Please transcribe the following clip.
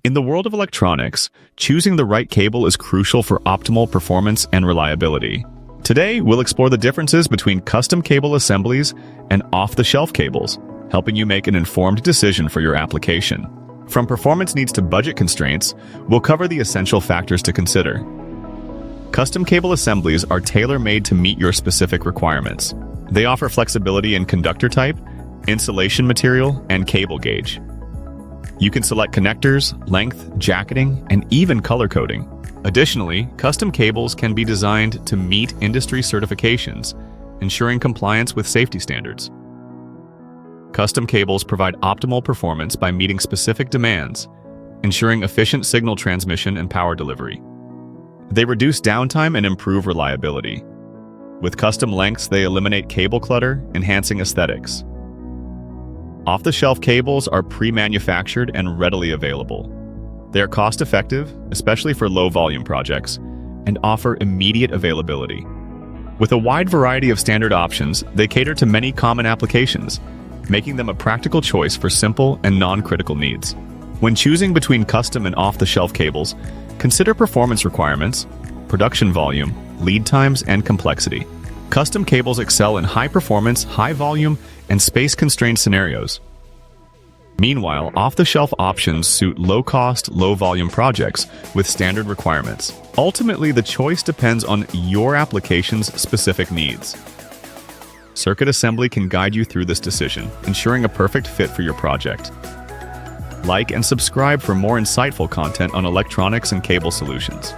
In the world of electronics, choosing the right cable is crucial for optimal performance and reliability. Today, we'll explore the differences between custom cable assemblies and off-the-shelf cables, helping you make an informed decision for your application. From performance needs to budget constraints, we'll cover the essential factors to consider. Custom cable assemblies are tailor-made to meet your specific requirements. They offer flexibility in conductor type, insulation material, and cable gauge. You can select connectors, length, jacketing, and even color coding. Additionally, custom cables can be designed to meet industry certifications, ensuring compliance with safety standards. Custom cables provide optimal performance by meeting specific demands, ensuring efficient signal transmission and power delivery. They reduce downtime and improve reliability. With custom lengths, they eliminate cable clutter, enhancing aesthetics. Off-the-shelf cables are pre-manufactured and readily available. They are cost-effective, especially for low-volume projects, and offer immediate availability. With a wide variety of standard options, they cater to many common applications, making them a practical choice for simple and non-critical needs. When choosing between custom and off-the-shelf cables, consider performance requirements, production volume, lead times, and complexity. Custom cables excel in high-performance, high-volume, and space-constrained scenarios. Meanwhile, off-the-shelf options suit low-cost, low-volume projects with standard requirements. Ultimately, the choice depends on your application's specific needs. Circuit Assembly can guide you through this decision, ensuring a perfect fit for your project. Like and subscribe for more insightful content on electronics and cable solutions.